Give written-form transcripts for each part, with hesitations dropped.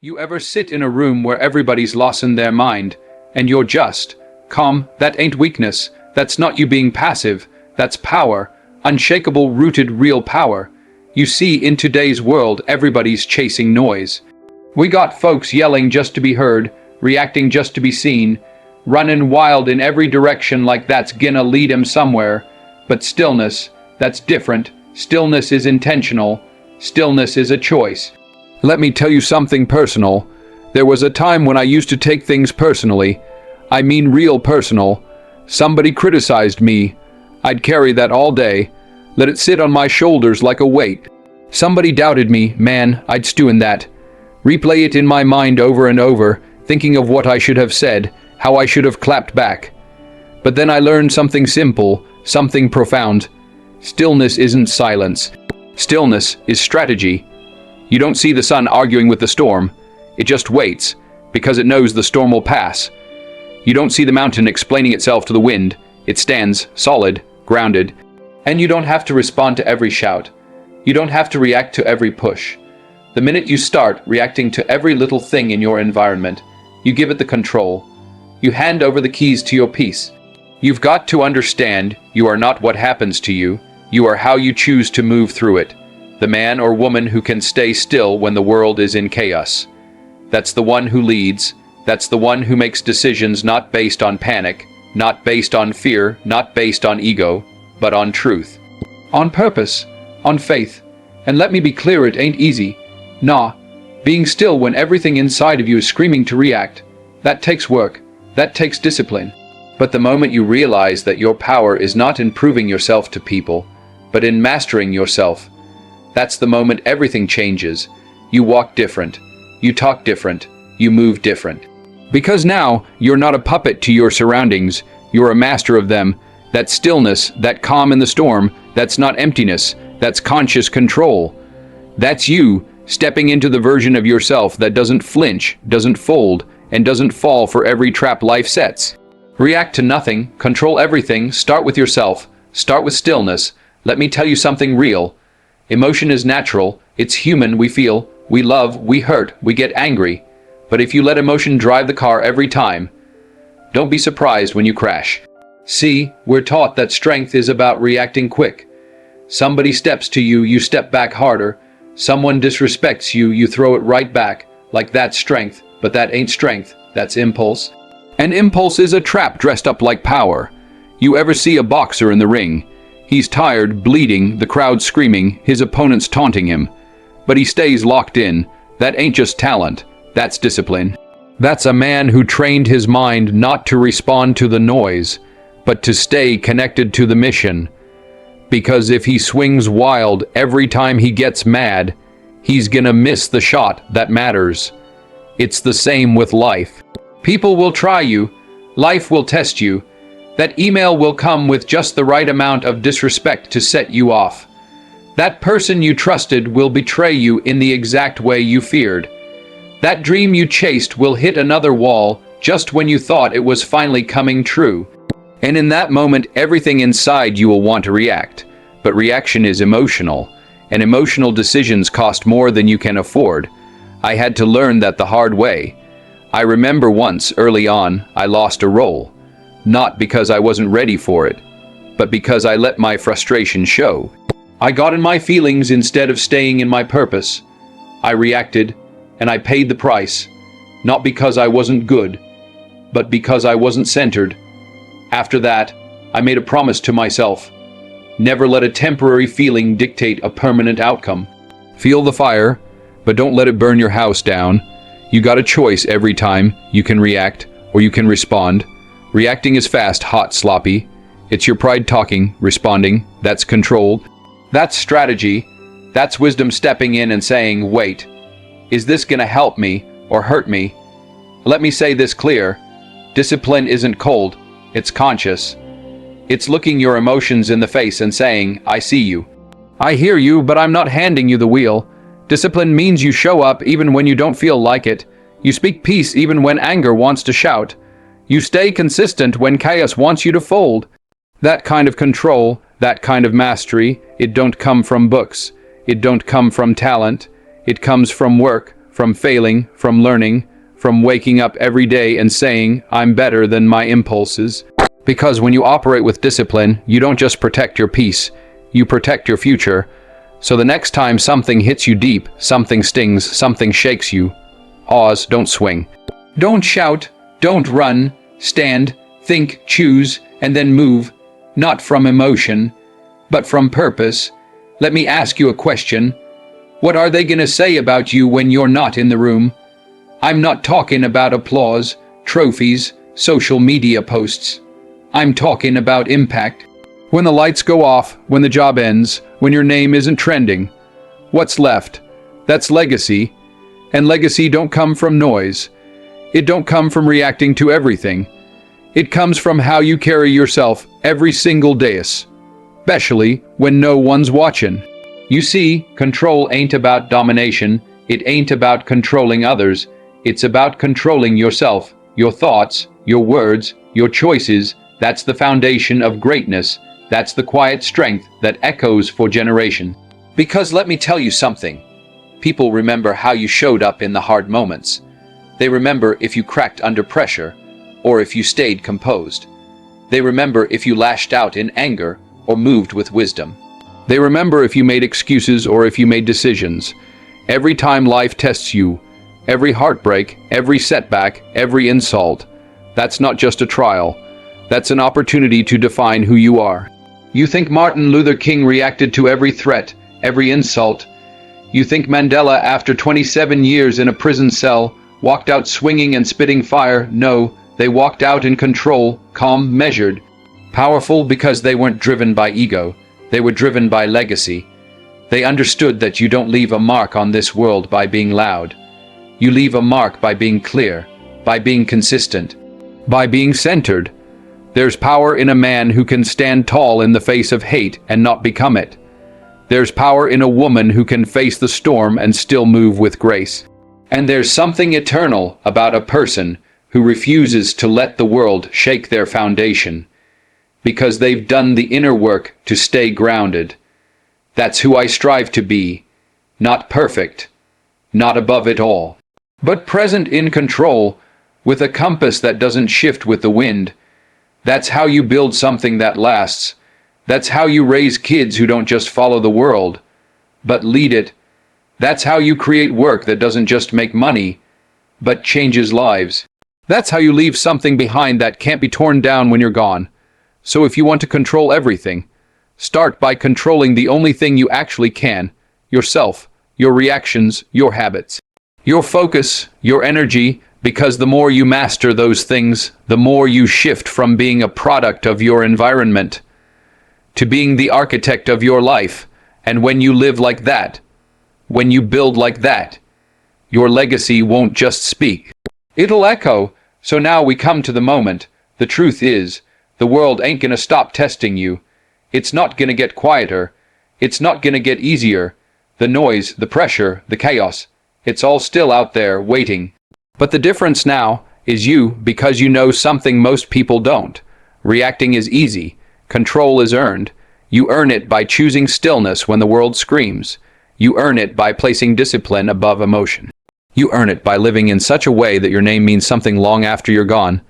You ever sit in a room where everybody's lost in their mind, and you're just calm? That ain't weakness. That's not you being passive. That's power. Unshakable, rooted, real power. You see, in today's world, everybody's chasing noise. We got folks yelling just to be heard, reacting just to be seen, running wild in every direction like that's gonna lead 'em somewhere. But stillness, that's different. Stillness is intentional. Stillness is a choice. Let me tell you something personal. There was a time when I used to take things personally. I mean real personal. Somebody criticized me. I'd carry that all day, let it sit on my shoulders like a weight. Somebody doubted me, man, I'd stew in that. Replay it in my mind over and over, thinking of what I should have said, how I should have clapped back. But then I learned something simple, something profound. Stillness isn't silence. Stillness is strategy. You don't see the sun arguing with the storm. It just waits, because it knows the storm will pass. You don't see the mountain explaining itself to the wind. It stands solid, grounded. And you don't have to respond to every shout. You don't have to react to every push. The minute you start reacting to every little thing in your environment, you give it the control. You hand over the keys to your peace. You've got to understand you are not what happens to you. You are how you choose to move through it. The man or woman who can stay still when the world is in chaos. That's the one who leads. That's the one who makes decisions not based on panic, not based on fear, not based on ego, but on truth. On purpose, on faith. And let me be clear, it ain't easy. Nah, being still when everything inside of you is screaming to react, that takes work, that takes discipline. But the moment you realize that your power is not in proving yourself to people, but in mastering yourself, that's the moment everything changes. You walk different. You talk different. You move different. Because now, you're not a puppet to your surroundings. You're a master of them. That stillness, that calm in the storm, that's not emptiness. That's conscious control. That's you, stepping into the version of yourself that doesn't flinch, doesn't fold, and doesn't fall for every trap life sets. React to nothing. Control everything. Start with yourself. Start with stillness. Let me tell you something real. Emotion is natural, it's human, we feel, we love, we hurt, we get angry. But if you let emotion drive the car every time, don't be surprised when you crash. See, we're taught that strength is about reacting quick. Somebody steps to you, you step back harder. Someone disrespects you, you throw it right back, like that's strength, but that ain't strength, that's impulse. And impulse is a trap dressed up like power. You ever see a boxer in the ring? He's tired, bleeding, the crowd screaming, his opponents taunting him. But he stays locked in. That ain't just talent. That's discipline. That's a man who trained his mind not to respond to the noise, but to stay connected to the mission. Because if he swings wild every time he gets mad, he's gonna miss the shot that matters. It's the same with life. People will try you. Life will test you. That email will come with just the right amount of disrespect to set you off. That person you trusted will betray you in the exact way you feared. That dream you chased will hit another wall just when you thought it was finally coming true. And in that moment, everything inside you will want to react. But reaction is emotional, and emotional decisions cost more than you can afford. I had to learn that the hard way. I remember once, early on, I lost a role. Not because I wasn't ready for it, but because I let my frustration show. I got in my feelings instead of staying in my purpose. I reacted, and I paid the price, not because I wasn't good, but because I wasn't centered. After that, I made a promise to myself. Never let a temporary feeling dictate a permanent outcome. Feel the fire, but don't let it burn your house down. You got a choice every time. You can react, or you can respond. Reacting is fast, hot, sloppy. It's your pride talking, responding. That's controlled. That's strategy. That's wisdom stepping in and saying, wait, is this gonna help me or hurt me? Let me say this clear. Discipline isn't cold, it's conscious. It's looking your emotions in the face and saying, I see you. I hear you, but I'm not handing you the wheel. Discipline means you show up even when you don't feel like it. You speak peace even when anger wants to shout. You stay consistent when chaos wants you to fold. That kind of control, that kind of mastery, it don't come from books. It don't come from talent. It comes from work, from failing, from learning, from waking up every day and saying, I'm better than my impulses. Because when you operate with discipline, you don't just protect your peace, you protect your future. So the next time something hits you deep, something stings, something shakes you, pause, don't swing. Don't shout, don't run, stand, think, choose, and then move, not from emotion, but from purpose. Let me ask you a question. What are they going to say about you when you're not in the room? I'm not talking about applause, trophies, social media posts. I'm talking about impact. When the lights go off, when the job ends, when your name isn't trending, what's left? That's legacy. And legacy don't come from noise. It don't come from reacting to everything. It comes from how you carry yourself every single day, especially when no one's watching. You see, control ain't about domination. It ain't about controlling others. It's about controlling yourself, your thoughts, your words, your choices. That's the foundation of greatness. That's the quiet strength that echoes for generations. Because let me tell you something. People remember how you showed up in the hard moments. They remember if you cracked under pressure, or if you stayed composed. They remember if you lashed out in anger, or moved with wisdom. They remember if you made excuses or if you made decisions. Every time life tests you, every heartbreak, every setback, every insult, that's not just a trial. That's an opportunity to define who you are. You think Martin Luther King reacted to every threat, every insult? You think Mandela, after 27 years in a prison cell, walked out swinging and spitting fire? No, they walked out in control, calm, measured. Powerful because they weren't driven by ego. They were driven by legacy. They understood that you don't leave a mark on this world by being loud. You leave a mark by being clear, by being consistent, by being centered. There's power in a man who can stand tall in the face of hate and not become it. There's power in a woman who can face the storm and still move with grace. And there's something eternal about a person who refuses to let the world shake their foundation, because they've done the inner work to stay grounded. That's who I strive to be. Not perfect, not above it all, but present in control, with a compass that doesn't shift with the wind. That's how you build something that lasts. That's how you raise kids who don't just follow the world, but lead it. That's how you create work that doesn't just make money, but changes lives. That's how you leave something behind that can't be torn down when you're gone. So if you want to control everything, start by controlling the only thing you actually can, yourself, your reactions, your habits, your focus, your energy, because the more you master those things, the more you shift from being a product of your environment to being the architect of your life. And when you live like that, when you build like that, your legacy won't just speak. It'll echo. So now we come to the moment. The truth is, the world ain't gonna stop testing you. It's not gonna get quieter. It's not gonna get easier. The noise, the pressure, the chaos, it's all still out there waiting. But the difference now is you, because you know something most people don't. Reacting is easy. Control is earned. You earn it by choosing stillness when the world screams. You earn it by placing discipline above emotion. You earn it by living in such a way that your name means something long after you're gone.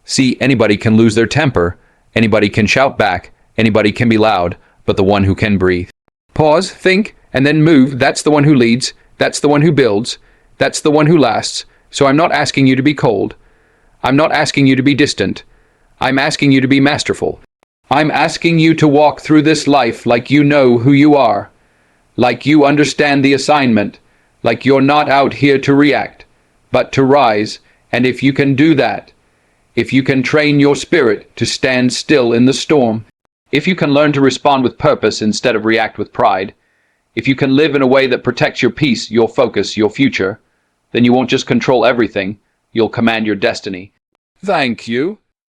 See, anybody can lose their temper, anybody can shout back, anybody can be loud, but the one who can breathe, pause, think, and then move, that's the one who leads, that's the one who builds, that's the one who lasts. So I'm not asking you to be cold. I'm not asking you to be distant. I'm asking you to be masterful. I'm asking you to walk through this life like you know who you are, like you understand the assignment, like you're not out here to react, but to rise. And if you can do that, if you can train your spirit to stand still in the storm, if you can learn to respond with purpose instead of react with pride, if you can live in a way that protects your peace, your focus, your future, then you won't just control everything, you'll command your destiny. Thank you.